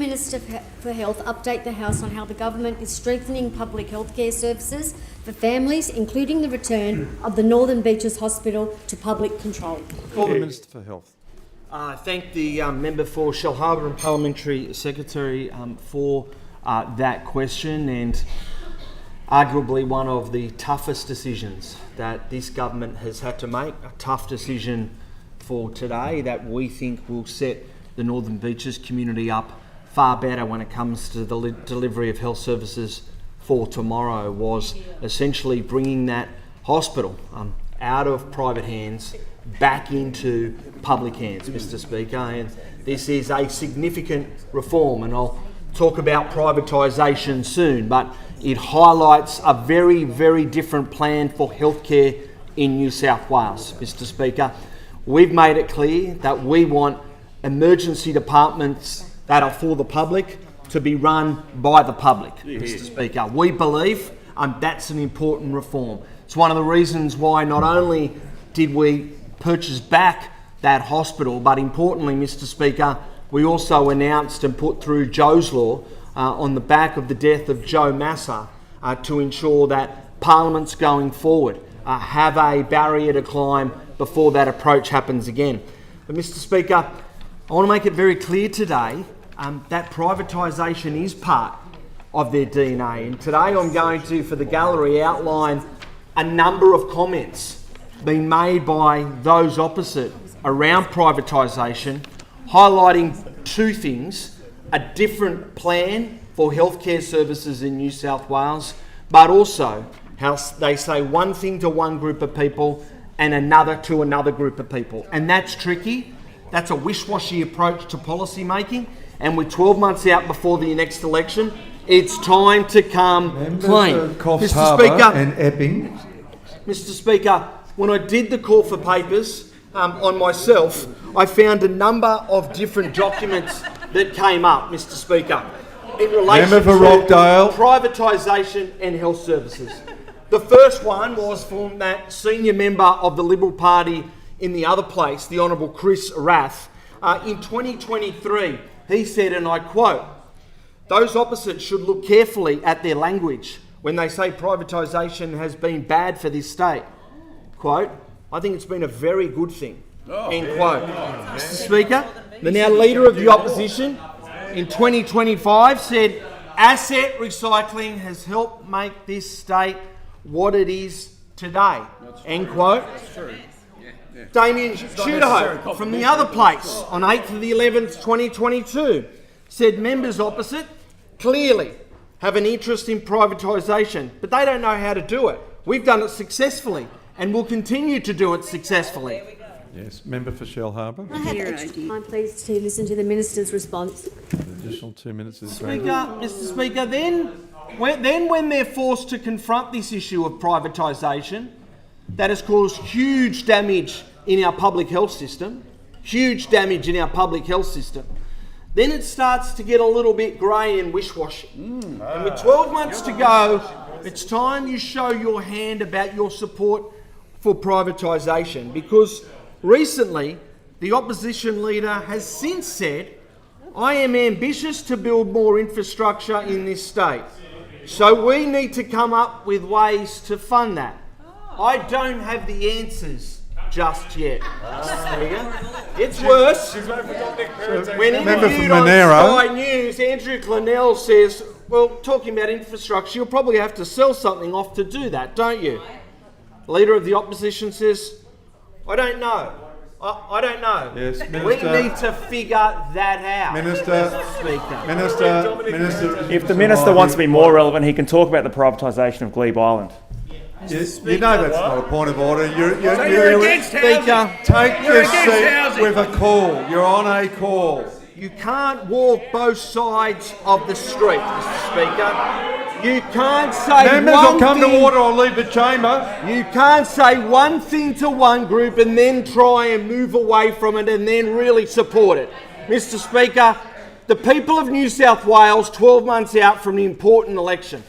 Minister for Health update the House on how the government is strengthening public healthcare services for families, including the return of the Northern Beaches Hospital to public control? For the Minister for Health. Thank the member for Shellharbour and Parliamentary Secretary for that question, and arguably one of the toughest decisions that this government has had to make, a tough decision for today that we think will set the Northern Beaches community up far better when it comes to the delivery of health services for tomorrow, was essentially bringing that hospital out of private hands back into public hands, Mr. Speaker. And this is a significant reform, and I'll talk about privatisation soon, but it highlights a very, very different plan for healthcare in New South Wales, Mr. Speaker. We've made it clear that we want emergency departments that are for the public to be run by the public, Mr. Speaker. We believe that's an important reform. It's one of the reasons why not only did we purchase back that hospital, but importantly, Mr. Speaker, we also announced and put through Joe's Law on the back of the death of Joe Massa to ensure that parliaments going forward have a barrier to climb before that approach happens again. But Mr. Speaker, I want to make it very clear today that privatisation is part of their DNA. And today I'm going to, for the gallery, outline a number of comments being made by those opposite around privatisation, highlighting two things: a different plan for healthcare services in New South Wales, but also how they say one thing to one group of people and another to another group of people. And that's tricky. That's a wish-washy approach to policy making. And we're 12 months out before the next election. It's time to come clean. Mr. Speaker, and Epping. Mr. Speaker, when I did the call for papers on myself, I found a number of different documents that came up, Mr. Speaker, in relation to privatisation and health services. The first one was from that senior member of the Liberal Party in the other place, the Honourable Chris Rath. In 2023, he said, and I quote, "Those opposite should look carefully at their language when they say privatisation has been bad for this state. Quote, I think it's been a very good thing." End quote. Mr. Speaker, the now Leader of the Opposition in 2025 said, "Asset recycling has helped make this state what it is today." End quote. Damien Chudaho from the other place on 8th of the 11th, 2022 said, "Members opposite clearly have an interest in privatisation, but they don't know how to do it. We've done it successfully and will continue to do it successfly." Yes, member for Shellharbour. I have extra time, please, to listen to the Minister's response. Additional 2 minutes is Mr. Speaker, then when they're forced to confront this issue of privatisation that has caused huge damage in our public health system, then it starts to get a little bit grey and wish-washy. And with 12 months to go, it's time you show your hand about your support for privatisation, because recently the opposition leader has since said, "I am ambitious to build more infrastructure in this state, so we need to come up with ways to fund that." I don't have the answers just yet. It's worse. When interviewed on Sky News, Andrew Clennell says, "Well, talking about infrastructure, you'll probably have to sell something off to do that, don't you?" The Leader of the Opposition says, "I don't know. I don't know." Yes, we need to figure that out. Minister. If the Minister wants to be more relevant, he can talk about the privatisation of Glebe Island. You know that's not a point of order. You're against Speaker. Take your seat with a call. You're on a call. You can't walk both sides of the street, Mr. Speaker. You can't say Members will come to order or leave the chamber. You can't say one thing to one group and then try and move away from it and then really support it. Mr. Speaker, the people of New South Wales, 12 months out from the important election,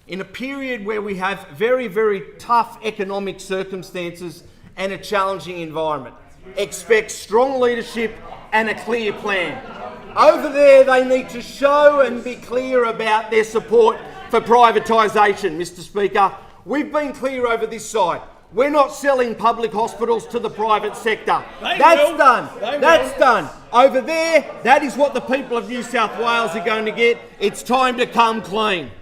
in a period where we have very, very tough economic circumstances and a challenging environment, expect strong leadership and a clear plan. Over there, they need to show and be clear about their support for privatisation, Mr. Speaker. We've been clear over this side. We're not selling public hospitals to the private sector. That's done. That's done. Over there, that is what the people of New South Wales are going to get. It's time to come clean.